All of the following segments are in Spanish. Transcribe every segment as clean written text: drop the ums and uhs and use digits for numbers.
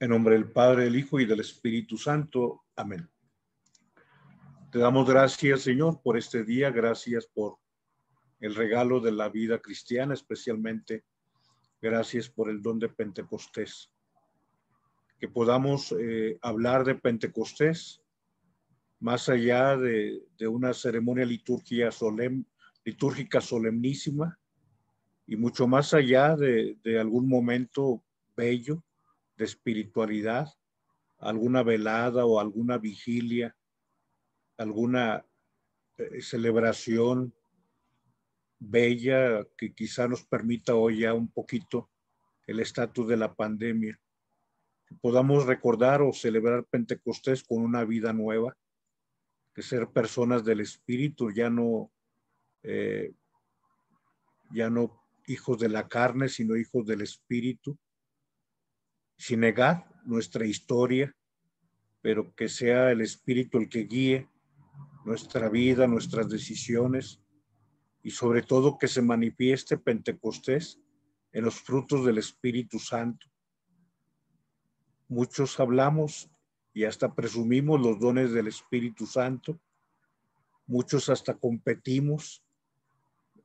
En nombre del Padre, del Hijo y del Espíritu Santo. Amén. Te damos gracias, Señor, por este día. Gracias por el regalo de la vida cristiana, especialmente gracias por el don de Pentecostés. Que podamos hablar de Pentecostés más allá de una ceremonia litúrgica solemnísima y mucho más allá de algún momento bello de espiritualidad, alguna velada o alguna vigilia, alguna celebración bella que quizá nos permita hoy ya un poquito el estatus de la pandemia. Que podamos recordar o celebrar Pentecostés con una vida nueva, que ser personas del Espíritu, ya no hijos de la carne, sino hijos del Espíritu, sin negar nuestra historia, pero que sea el Espíritu el que guíe nuestra vida, nuestras decisiones, y sobre todo que se manifieste Pentecostés en los frutos del Espíritu Santo. Muchos hablamos y hasta presumimos los dones del Espíritu Santo. Muchos hasta competimos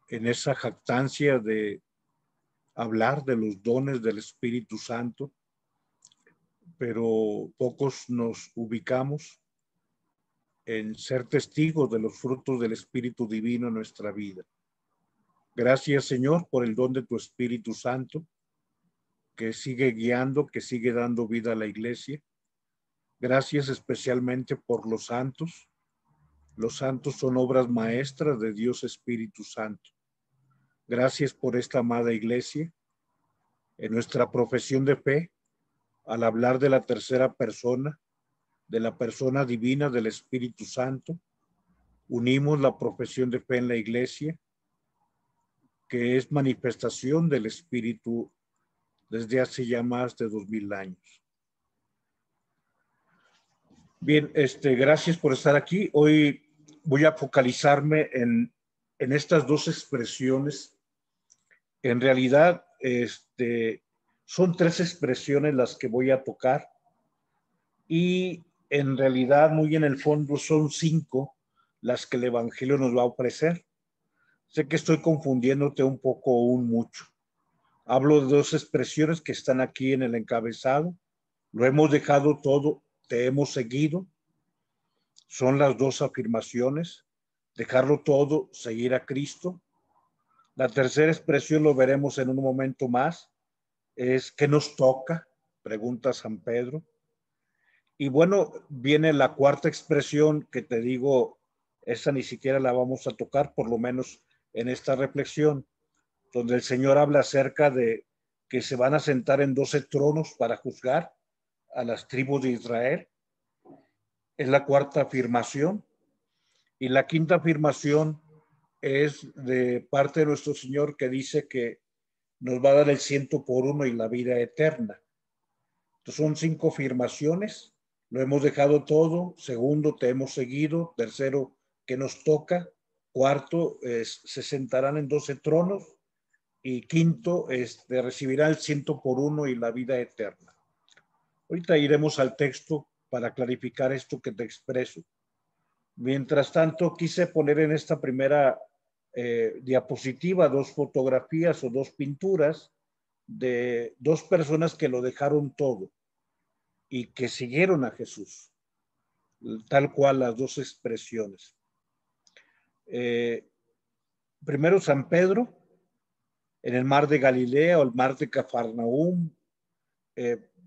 en esa jactancia de hablar de los dones del Espíritu Santo, pero pocos nos ubicamos en ser testigos de los frutos del Espíritu Divino en nuestra vida. Gracias, Señor, por el don de tu Espíritu Santo, que sigue guiando, que sigue dando vida a la iglesia. Gracias especialmente por los santos. Los santos son obras maestras de Dios Espíritu Santo. Gracias por esta amada iglesia. En nuestra profesión de fe, al hablar de la tercera persona, de la persona divina del Espíritu Santo, unimos la profesión de fe en la iglesia, que es manifestación del Espíritu desde hace ya más de 2000 años. Bien, gracias por estar aquí. Hoy voy a focalizarme en estas dos expresiones. En realidad, son tres expresiones las que voy a tocar y en realidad, muy en el fondo, son 5 las que el Evangelio nos va a ofrecer. Sé que estoy confundiéndote un poco o un mucho. Hablo de 2 expresiones que están aquí en el encabezado. Lo hemos dejado todo, te hemos seguido. Son las 2 afirmaciones. Dejarlo todo, seguir a Cristo. La tercera expresión lo veremos en un momento más. Es ¿qué nos toca? Pregunta San Pedro. Y bueno, viene la cuarta expresión que te digo, esa ni siquiera la vamos a tocar, por lo menos en esta reflexión, donde el Señor habla acerca de que se van a sentar en 12 tronos para juzgar a las tribus de Israel. Es la cuarta afirmación. Y la quinta afirmación es de parte de nuestro Señor, que dice que nos va a dar el 100 por 1 y la vida eterna. Entonces son 5 afirmaciones. Lo hemos dejado todo. Segundo, te hemos seguido. Tercero, que nos toca. Cuarto, se sentarán en 12 tronos. Y quinto, recibirá el 100 por 1 y la vida eterna. Ahorita iremos al texto para clarificar esto que te expreso. Mientras tanto, quise poner en esta primera diapositiva 2 fotografías o 2 pinturas de 2 personas que lo dejaron todo y que siguieron a Jesús, tal cual las 2 expresiones. Primero San Pedro, en el mar de Galilea o el mar de Cafarnaúm.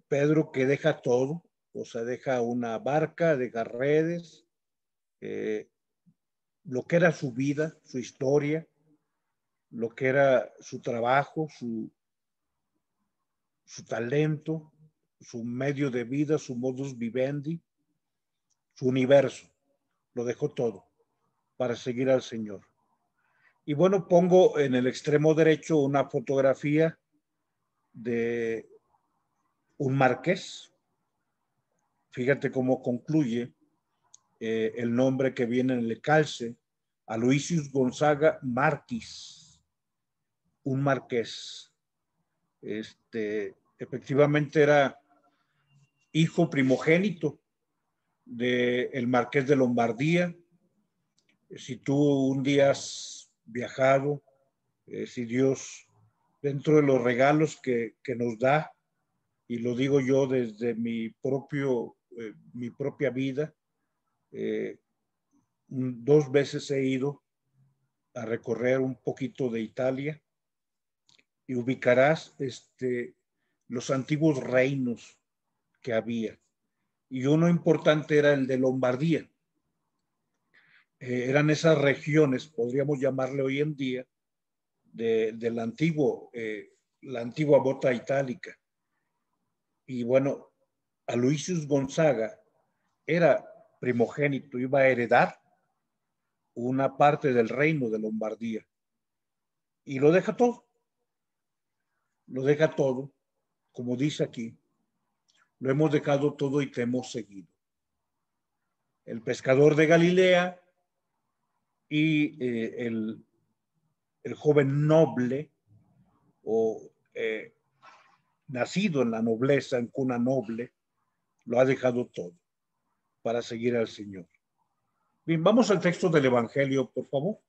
Pedro que deja todo, o sea, deja una barca, deja redes, lo que era su vida, su historia, lo que era su trabajo, su talento, su medio de vida, su modus vivendi, su universo. Lo dejó todo para seguir al Señor. Y bueno, pongo en el extremo derecho una fotografía de un marqués. Fíjate cómo concluye el nombre que viene en el calce, Aloysius Gonzaga Márquez, un marqués. Efectivamente era hijo primogénito del marqués de Lombardía. Si tú un día has viajado, si Dios, dentro de los regalos que nos da, y lo digo yo desde mi propia vida, 2 veces he ido a recorrer un poquito de Italia y ubicarás los antiguos reinos que había. Y uno importante era el de Lombardía. Eran esas regiones, podríamos llamarle hoy en día, del antiguo, la antigua bota itálica. Y bueno, Aloysius Gonzaga era primogénito, iba a heredar una parte del reino de Lombardía. Y lo deja todo, como dice aquí, lo hemos dejado todo y te hemos seguido. El pescador de Galilea y el joven noble o nacido en la nobleza, en cuna noble, lo ha dejado todo para seguir al Señor. Bien, vamos al texto del Evangelio, por favor.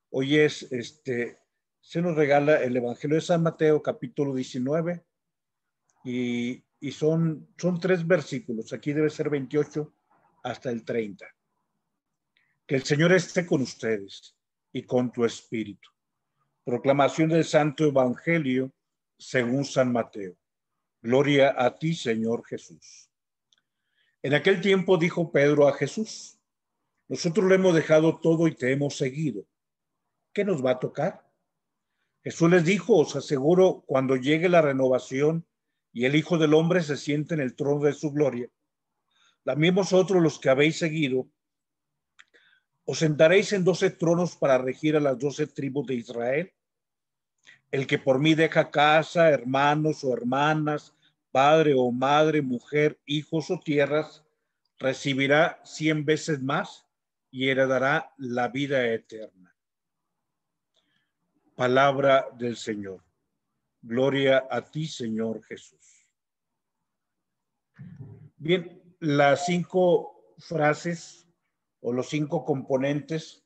Hoy se nos regala el Evangelio de San Mateo, capítulo 19, y son 3 versículos. Aquí debe ser 28 hasta el 30. Que el Señor esté con ustedes y con tu espíritu. Proclamación del Santo Evangelio según San Mateo. Gloria a ti, Señor Jesús. En aquel tiempo dijo Pedro a Jesús: nosotros lo hemos dejado todo y te hemos seguido. ¿Qué nos va a tocar? Jesús les dijo: os aseguro, cuando llegue la renovación y el Hijo del Hombre se siente en el trono de su gloria, también vosotros, los que habéis seguido, os sentaréis en 12 tronos para regir a las 12 tribus de Israel. El que por mí deja casa, hermanos o hermanas, padre o madre, mujer, hijos o tierras, recibirá 100 veces más y heredará la vida eterna. Palabra del Señor. Gloria a ti, Señor Jesús. Bien, las 5 frases o los 5 componentes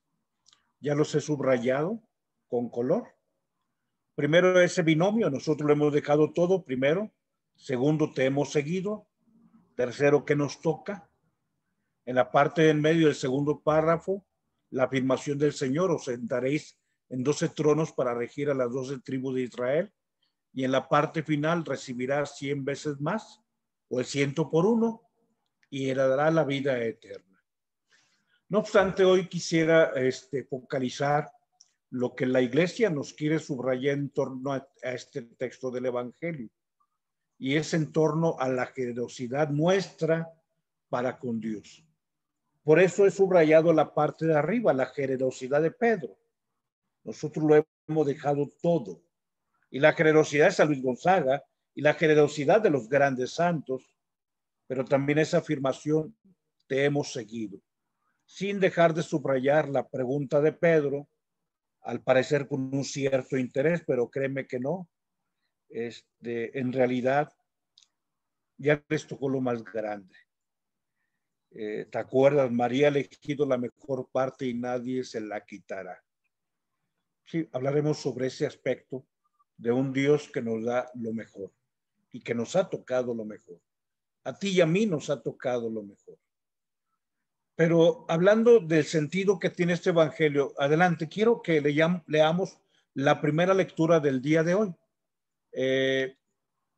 ya los he subrayado con color. Primero, ese binomio, nosotros lo hemos dejado todo, primero. Segundo, te hemos seguido. Tercero, ¿qué nos toca? En la parte en medio del segundo párrafo, la afirmación del Señor: os sentaréis en 12 tronos para regir a las 12 tribus de Israel. Y en la parte final, recibirás 100 veces más, o el 100 por 1, y heredará la vida eterna. No obstante, hoy quisiera focalizar lo que la Iglesia nos quiere subrayar en torno a este texto del Evangelio, y es en torno a la generosidad nuestra para con Dios. Por eso he subrayado la parte de arriba, la generosidad de Pedro. Nosotros lo hemos dejado todo. Y la generosidad de San Luis Gonzaga y la generosidad de los grandes santos, pero también esa afirmación: te hemos seguido, sin dejar de subrayar la pregunta de Pedro, al parecer con un cierto interés, pero créeme que no. En realidad ya les tocó lo más grande. ¿Te acuerdas? María ha elegido la mejor parte y nadie se la quitará. Sí, hablaremos sobre ese aspecto de un Dios que nos da lo mejor y que nos ha tocado lo mejor. A ti y a mí nos ha tocado lo mejor. Pero hablando del sentido que tiene este evangelio, adelante, quiero que leamos la primera lectura del día de hoy.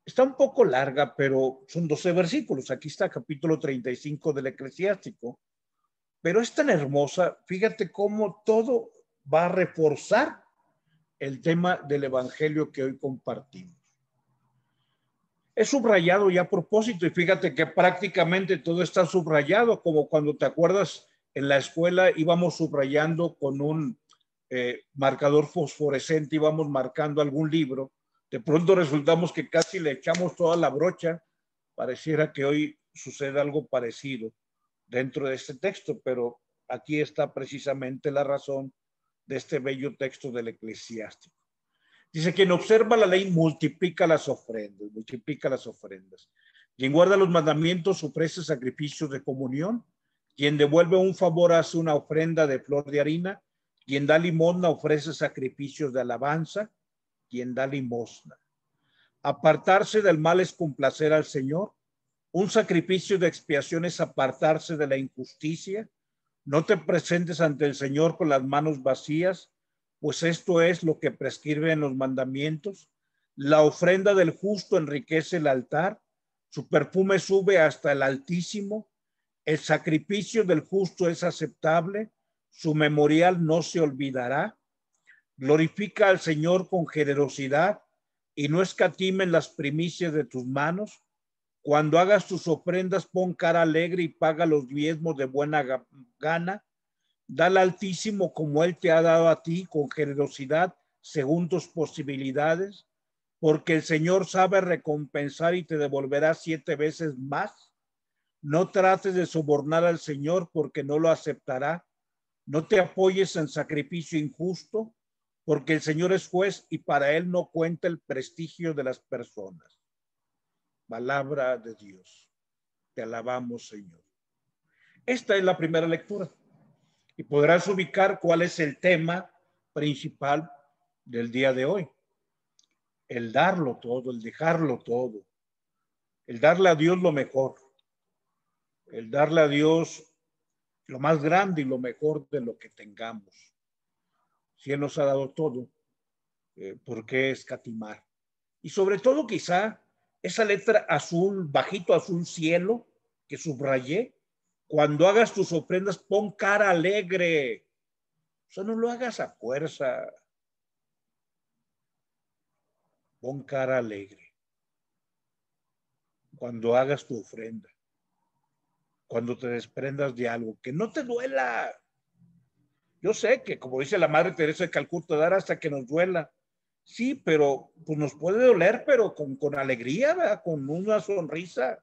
Está un poco larga, pero son 12 versículos. Aquí está capítulo 35 del Eclesiástico, pero es tan hermosa. Fíjate cómo todo va a reforzar el tema del evangelio que hoy compartimos. Es subrayado ya a propósito, y fíjate que prácticamente todo está subrayado, como cuando te acuerdas en la escuela íbamos subrayando con un marcador fosforescente, íbamos marcando algún libro. De pronto resultamos que casi le echamos toda la brocha. Pareciera que hoy sucede algo parecido dentro de este texto, pero aquí está precisamente la razón de este bello texto del Eclesiástico. Dice: quien observa la ley multiplica las ofrendas, Quien guarda los mandamientos ofrece sacrificios de comunión. Quien devuelve un favor hace una ofrenda de flor de harina. Quien da limosna ofrece sacrificios de alabanza. Quien da limosna. Apartarse del mal es complacer al Señor. Un sacrificio de expiación es apartarse de la injusticia. No te presentes ante el Señor con las manos vacías, pues esto es lo que prescriben los mandamientos. La ofrenda del justo enriquece el altar, su perfume sube hasta el Altísimo. El sacrificio del justo es aceptable, su memorial no se olvidará. Glorifica al Señor con generosidad y no escatimen las primicias de tus manos. Cuando hagas tus ofrendas, pon cara alegre y paga los diezmos de buena gana. Da al Altísimo como Él te ha dado a ti, con generosidad, según tus posibilidades, porque el Señor sabe recompensar y te devolverá 7 veces más. No trates de sobornar al Señor, porque no lo aceptará. No te apoyes en sacrificio injusto, porque el Señor es juez y para Él no cuenta el prestigio de las personas. Palabra de Dios. Te alabamos, Señor. Esta es la primera lectura y podrás ubicar cuál es el tema principal del día de hoy. El darlo todo, el dejarlo todo, el darle a Dios lo mejor, el darle a Dios lo más grande y lo mejor de lo que tengamos. Si Él nos ha dado todo, ¿por qué escatimar? Y sobre todo quizá esa letra azul, bajito azul cielo, que subrayé, cuando hagas tus ofrendas, pon cara alegre. O sea, no lo hagas a fuerza. Pon cara alegre. Cuando hagas tu ofrenda. Cuando te desprendas de algo, que no te duela. Yo sé que, como dice la Madre Teresa de Calcuta, dar hasta que nos duela. Sí, pero pues nos puede doler, pero con alegría, ¿verdad? Con una sonrisa.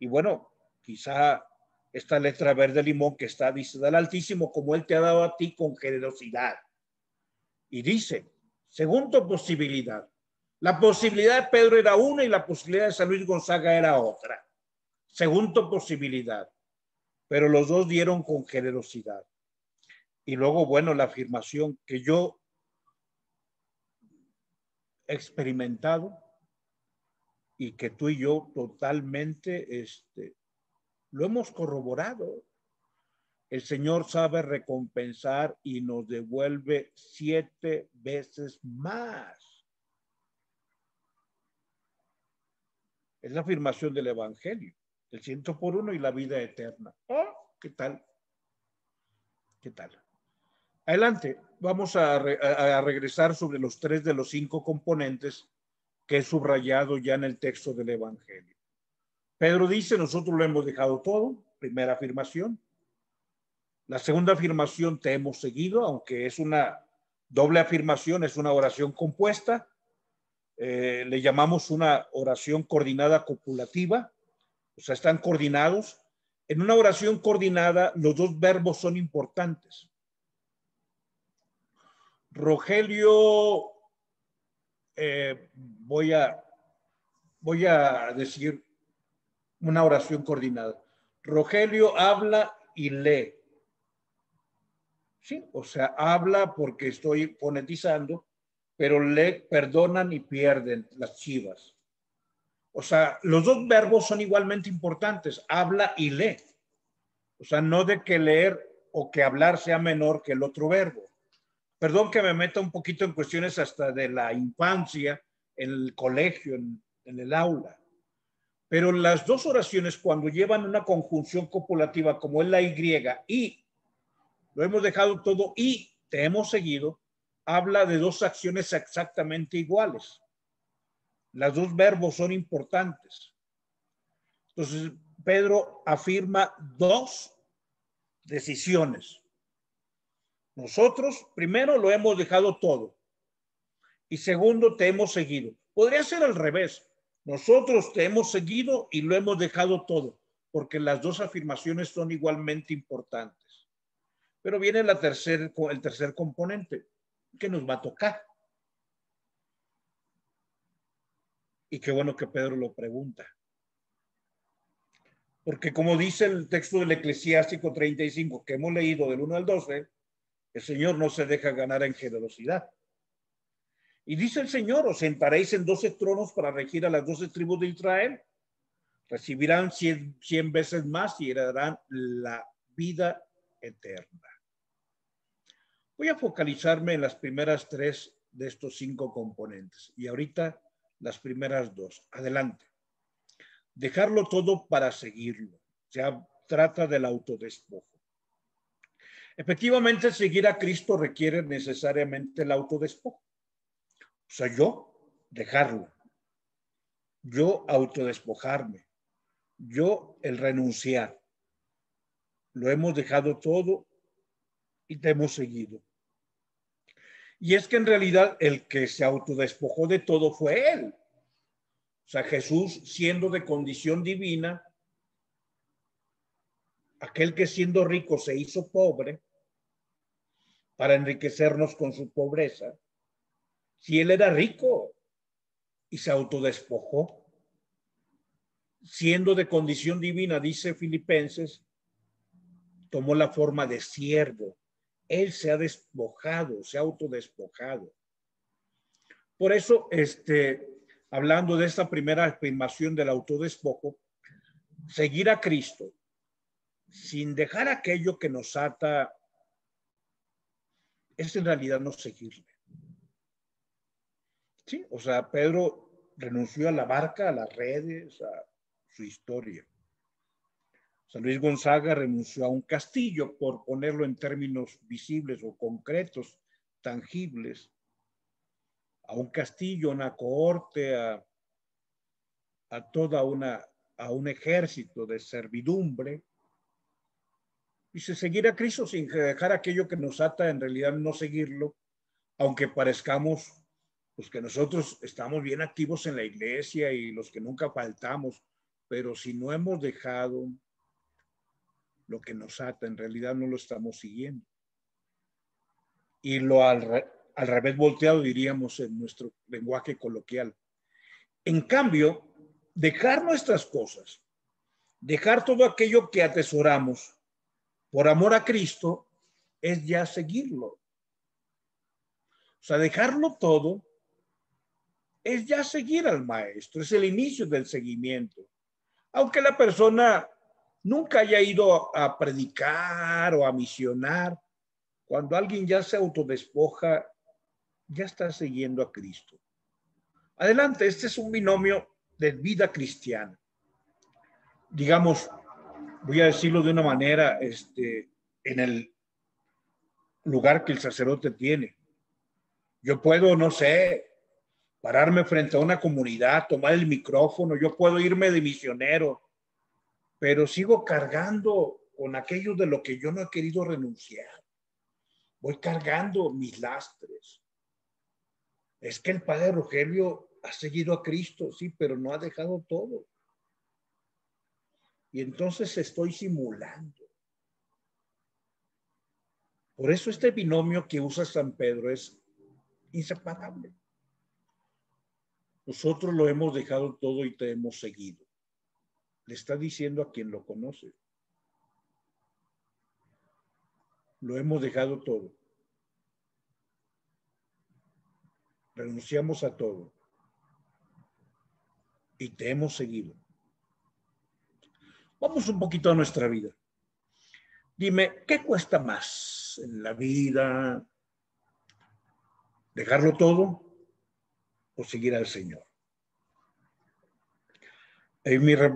Y bueno, quizá esta letra verde limón que está, dice, da al Altísimo como Él te ha dado a ti con generosidad. Y dice, según tu posibilidad. La posibilidad de Pedro era una y la posibilidad de San Luis Gonzaga era otra. Según tu posibilidad. Pero los dos dieron con generosidad. Y luego, bueno, la afirmación que yo he experimentado y que tú y yo totalmente lo hemos corroborado. El Señor sabe recompensar y nos devuelve 7 veces más. Es la afirmación del Evangelio, el 100 por 1 y la vida eterna. Oh, ¿qué tal? ¿Qué tal? Adelante, vamos a regresar sobre los 3 de los 5 componentes que he subrayado ya en el texto del Evangelio. Pedro dice, nosotros lo hemos dejado todo, primera afirmación. La segunda afirmación, te hemos seguido, aunque es una doble afirmación, es una oración compuesta. Le llamamos una oración coordinada copulativa, o sea, están coordinados. En una oración coordinada, los dos verbos son importantes. Rogelio, voy a decir una oración coordinada. Rogelio habla y lee. Sí, o sea, habla porque estoy fonetizando, pero lee, perdonan y pierden las chivas. O sea, los dos verbos son igualmente importantes, habla y lee. O sea, no de que leer o que hablar sea menor que el otro verbo. Perdón que me meta un poquito en cuestiones hasta de la infancia, en el colegio, en el aula. Pero las dos oraciones, cuando llevan una conjunción copulativa como es la y lo hemos dejado todo y te hemos seguido, habla de dos acciones exactamente iguales. Las dos verbos son importantes. Entonces, Pedro afirma dos decisiones. Nosotros, primero, lo hemos dejado todo. Y segundo, te hemos seguido. Podría ser al revés. Nosotros te hemos seguido y lo hemos dejado todo, porque las dos afirmaciones son igualmente importantes. Pero viene el tercer componente, que nos va a tocar. Y qué bueno que Pedro lo pregunta. Porque como dice el texto del Eclesiástico 35 que hemos leído del 1 al 12, el Señor no se deja ganar en generosidad. Y dice el Señor, os sentaréis en 12 tronos para regir a las 12 tribus de Israel. Recibirán 100 veces más y heredarán la vida eterna. Voy a focalizarme en las primeras 3 de estos 5 componentes y ahorita las primeras 2. Adelante. Dejarlo todo para seguirlo. Ya trata del autodespojo. Efectivamente, seguir a Cristo requiere necesariamente el autodespojo. O sea, yo dejarlo. Yo autodespojarme. Yo el renunciar. Lo hemos dejado todo y te hemos seguido. Y es que en realidad el que se autodespojó de todo fue él. O sea, Jesús, siendo de condición divina, aquel que siendo rico se hizo pobre para enriquecernos con su pobreza. Si él era rico y se autodespojó, siendo de condición divina, dice Filipenses, tomó la forma de siervo. Él se ha despojado, se ha autodespojado. Por eso, hablando de esta primera afirmación del autodespojo, seguir a Cristo sin dejar aquello que nos ata es en realidad no seguirle. Sí, o sea, Pedro renunció a la barca, a las redes, a su historia. San Luis Gonzaga renunció a un castillo, por ponerlo en términos visibles o concretos, tangibles, a un castillo, una cohorte, a un ejército de servidumbre. Dice, seguir a Cristo sin dejar aquello que nos ata, en realidad no seguirlo, aunque parezcamos pues que nosotros estamos bien activos en la iglesia y los que nunca faltamos, pero si no hemos dejado lo que nos ata, en realidad no lo estamos siguiendo. Y lo al revés volteado diríamos en nuestro lenguaje coloquial. En cambio, dejar nuestras cosas, dejar todo aquello que atesoramos por amor a Cristo, es ya seguirlo. O sea, dejarlo todo es ya seguir al maestro, es el inicio del seguimiento. Aunque la persona nunca haya ido a predicar o a misionar, cuando alguien ya se autodespoja, ya está siguiendo a Cristo. Adelante, este es un binomio de vida cristiana. Digamos, voy a decirlo de una manera, en el lugar que el sacerdote tiene. Yo puedo, no sé, pararme frente a una comunidad, tomar el micrófono, yo puedo irme de misionero, pero sigo cargando con aquello de lo que yo no he querido renunciar. Voy cargando mis lastres. Es que el padre Rogelio ha seguido a Cristo, sí, pero no ha dejado todo. Y entonces estoy simulando. Por eso este binomio que usa San Pedro es inseparable. Nosotros lo hemos dejado todo y te hemos seguido. Le está diciendo a quien lo conoce. Lo hemos dejado todo. Renunciamos a todo. Y te hemos seguido. Vamos un poquito a nuestra vida. Dime, ¿qué cuesta más en la vida? ¿Dejarlo todo o seguir al Señor?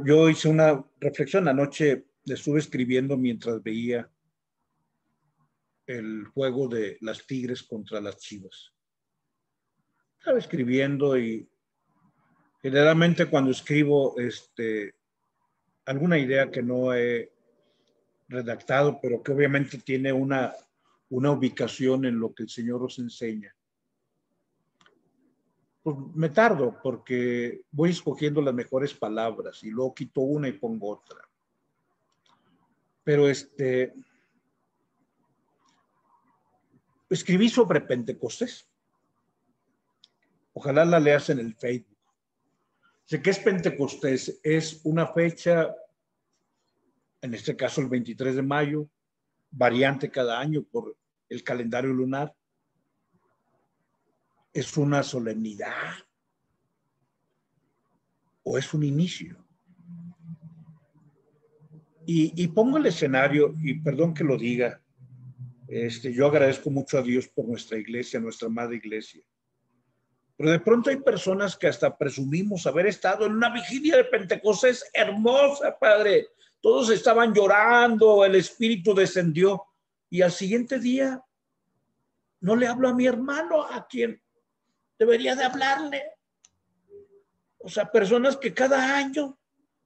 Yo hice una reflexión anoche, le estuve escribiendo mientras veía el juego de las Tigres contra las Chivas. Estaba escribiendo y generalmente cuando escribo alguna idea que no he redactado, pero que obviamente tiene una ubicación en lo que el Señor os enseña, pues me tardo porque voy escogiendo las mejores palabras y luego quito una y pongo otra. Pero escribí sobre Pentecostés. Ojalá la leas en el Facebook. Sé que es Pentecostés, es una fecha en este caso el 23 de mayo, variante cada año por el calendario lunar. ¿Es una solemnidad o es un inicio? Y pongo el escenario, y perdón que lo diga, yo agradezco mucho a Dios por nuestra iglesia, nuestra amada iglesia. Pero de pronto hay personas que hasta presumimos haber estado en una vigilia de Pentecostés hermosa, Padre. Todos estaban llorando, el Espíritu descendió. Y al siguiente día no le hablo a mi hermano, a quien debería de hablarle. O sea, personas que cada año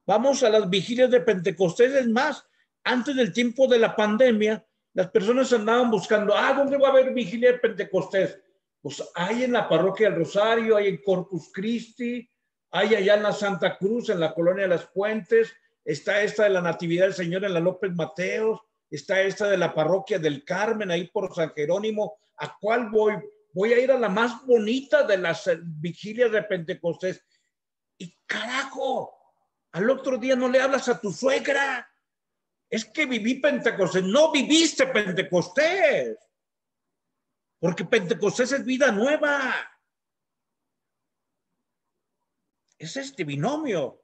vamos a las vigilias de Pentecostés. Es más, antes del tiempo de la pandemia, las personas andaban buscando, ¿dónde va a haber vigilia de Pentecostés? Pues hay en la parroquia del Rosario, hay en Corpus Christi, hay allá en la Santa Cruz, en la colonia de las Puentes, está esta de la Natividad del Señor en la López Mateos, está esta de la parroquia del Carmen, ahí por San Jerónimo. ¿A cuál voy? Voy a ir a la más bonita de las vigilias de Pentecostés. Y carajo, al otro día no le hablas a tu suegra. Es que viví Pentecostés. No viviste Pentecostés. Porque Pentecostés es vida nueva. Es este binomio.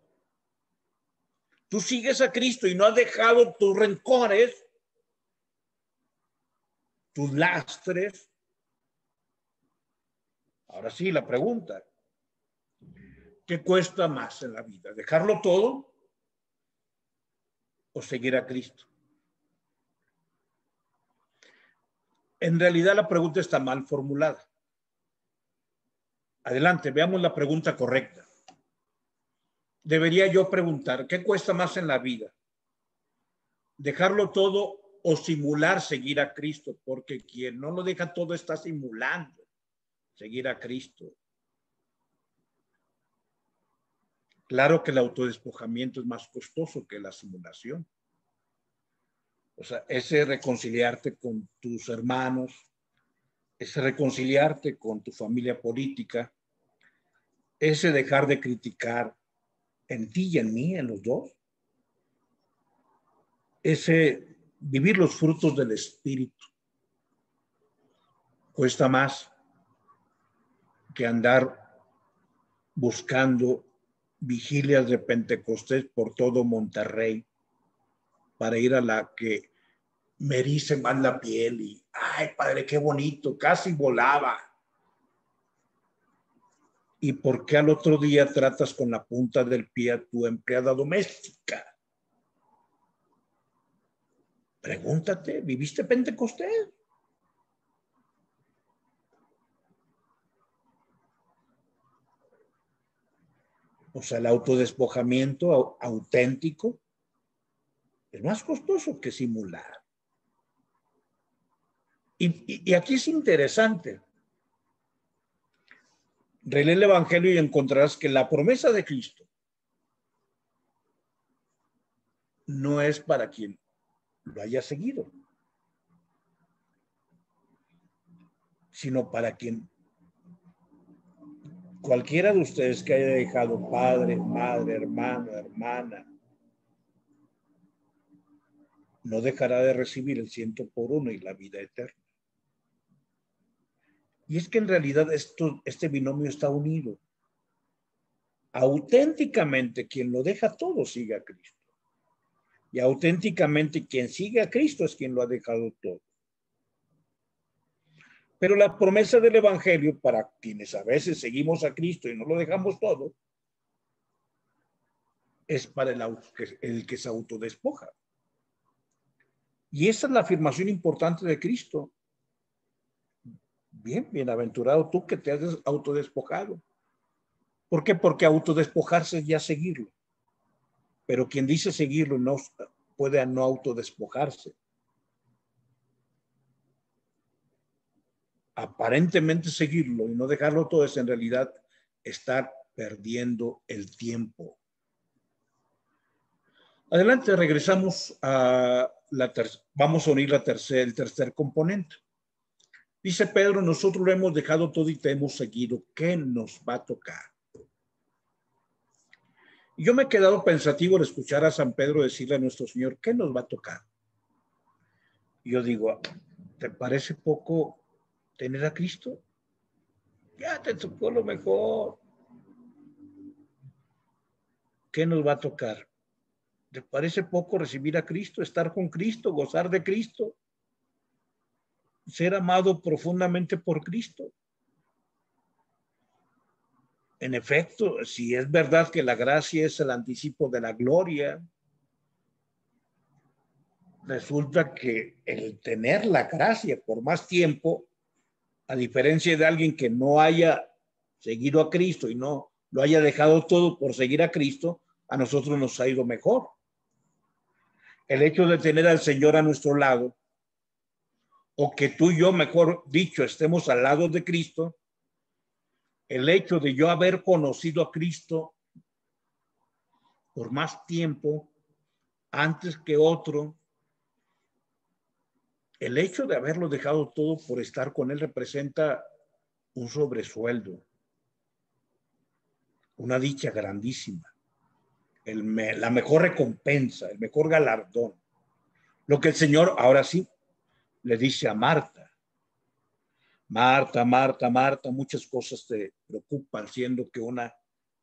Tú sigues a Cristo y no has dejado tus rencores, tus lastres. Ahora sí, la pregunta. ¿Qué cuesta más en la vida? ¿Dejarlo todo o seguir a Cristo? En realidad la pregunta está mal formulada. Adelante, veamos la pregunta correcta. Debería yo preguntar, ¿qué cuesta más en la vida? ¿Dejarlo todo o simular seguir a Cristo? Porque quien no lo deja todo está simulando seguir a Cristo. Claro que el autodespojamiento es más costoso que la simulación. O sea, ese reconciliarte con tus hermanos, ese reconciliarte con tu familia política, ese dejar de criticar en ti y en mí, en los dos, ese vivir los frutos del Espíritu, cuesta más que andar buscando vigilias de Pentecostés por todo Monterrey para ir a la que me erice más la piel y, ay, Padre, qué bonito, casi volaba. ¿Y por qué al otro día tratas con la punta del pie a tu empleada doméstica? Pregúntate, ¿viviste Pentecostés? O sea, el autodespojamiento auténtico es más costoso que simular. Y aquí es interesante. Relee el Evangelio y encontrarás que la promesa de Cristo no es para quien lo haya seguido, sino para quien cualquiera de ustedes que haya dejado padre, madre, hermano, hermana, no dejará de recibir el 100 por 1 y la vida eterna. Y es que en realidad este binomio está unido. Auténticamente quien lo deja todo sigue a Cristo. Y auténticamente quien sigue a Cristo es quien lo ha dejado todo. Pero la promesa del Evangelio para quienes a veces seguimos a Cristo y no lo dejamos todo, es para el que se autodespoja. Y esa es la afirmación importante de Cristo. Bien, bienaventurado tú que te has autodespojado. ¿Por qué? Porque autodespojarse es ya seguirlo. Pero quien dice seguirlo no puede no autodespojarse. Aparentemente seguirlo y no dejarlo todo es en realidad estar perdiendo el tiempo. Adelante, regresamos a vamos a unir el tercer componente. Dice Pedro, nosotros lo hemos dejado todo y te hemos seguido. ¿Qué nos va a tocar? Yo me he quedado pensativo al escuchar a San Pedro decirle a nuestro Señor, ¿qué nos va a tocar? Y yo digo, ¿te parece poco tener a Cristo? Ya te tocó lo mejor. ¿Qué nos va a tocar? ¿Te parece poco recibir a Cristo, estar con Cristo, gozar de Cristo, ser amado profundamente por Cristo? En efecto, si es verdad que la gracia es el anticipo de la gloria, resulta que el tener la gracia por más tiempo, a diferencia de alguien que no haya seguido a Cristo y no lo haya dejado todo por seguir a Cristo, a nosotros nos ha ido mejor. El hecho de tener al Señor a nuestro lado, o que tú y yo, mejor dicho, estemos al lado de Cristo, el hecho de yo haber conocido a Cristo por más tiempo, antes que otro, el hecho de haberlo dejado todo por estar con él representa un sobresueldo, una dicha grandísima, la mejor recompensa, el mejor galardón. Lo que el Señor ahora sí le dice a Marta, Marta, Marta, Marta, muchas cosas te preocupan, siendo que una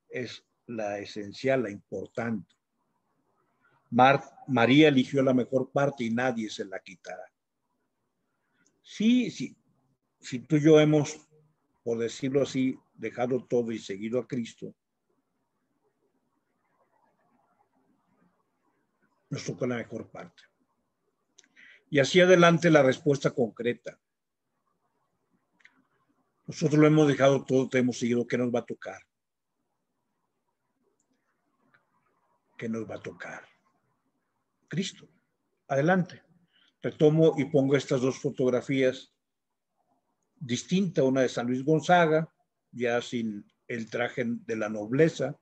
es la esencial, la importante. María eligió la mejor parte y nadie se la quitará. Sí, sí, si tú y yo hemos, por decirlo así, dejado todo y seguido a Cristo, nos toca la mejor parte. Y así adelante la respuesta concreta. Nosotros lo hemos dejado todo, te hemos seguido, ¿qué nos va a tocar? ¿Qué nos va a tocar? Cristo. Adelante. Retomo y pongo estas dos fotografías distintas, una de San Luis Gonzaga, ya sin el traje de la nobleza,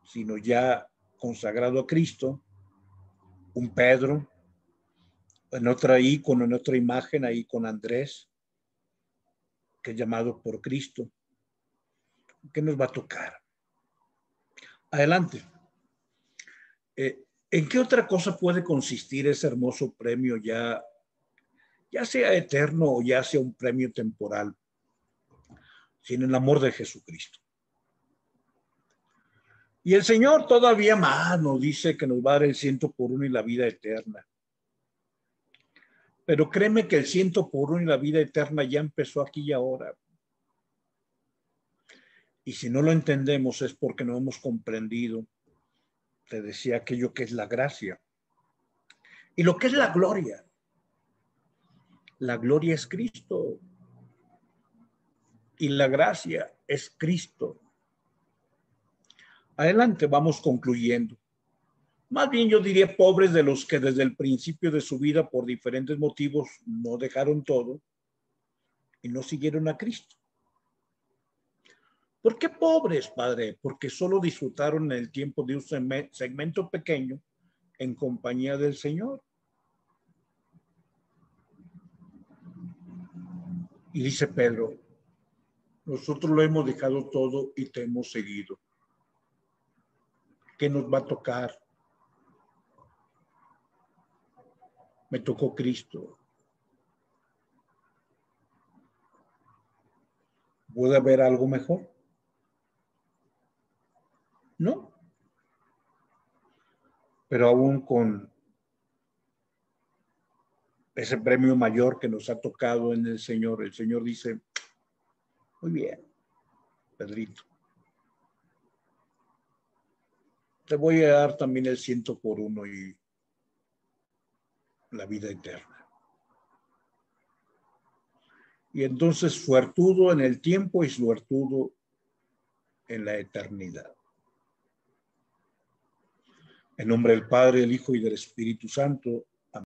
sino ya consagrado a Cristo, un Pedro, en otra ícono, en otra imagen ahí con Andrés, que es llamado por Cristo. ¿Qué nos va a tocar? Adelante. ¿En qué otra cosa puede consistir ese hermoso premio ya sea eterno o ya sea un premio temporal, sino el amor de Jesucristo? Y el Señor todavía más nos dice que nos va a dar el 100 por 1 y la vida eterna. Pero créeme que el 100 por 1 y la vida eterna ya empezó aquí y ahora. Y si no lo entendemos es porque no hemos comprendido, te decía, aquello que es la gracia. Y lo que es la gloria. La gloria es Cristo. Y la gracia es Cristo. Adelante, vamos concluyendo. Más bien yo diría pobres de los que desde el principio de su vida por diferentes motivos no dejaron todo y no siguieron a Cristo. ¿Por qué pobres, Padre? Porque solo disfrutaron el tiempo de un segmento pequeño en compañía del Señor. Y dice Pedro, nosotros lo hemos dejado todo y te hemos seguido. ¿Qué nos va a tocar? Me tocó Cristo. ¿Puede haber algo mejor? No. Pero aún con ese premio mayor que nos ha tocado en el Señor dice, muy bien, Pedrito, te voy a dar también el 100 por 1 y la vida eterna. Y entonces suertudo en el tiempo y suertudo en la eternidad. En nombre del Padre, del Hijo y del Espíritu Santo.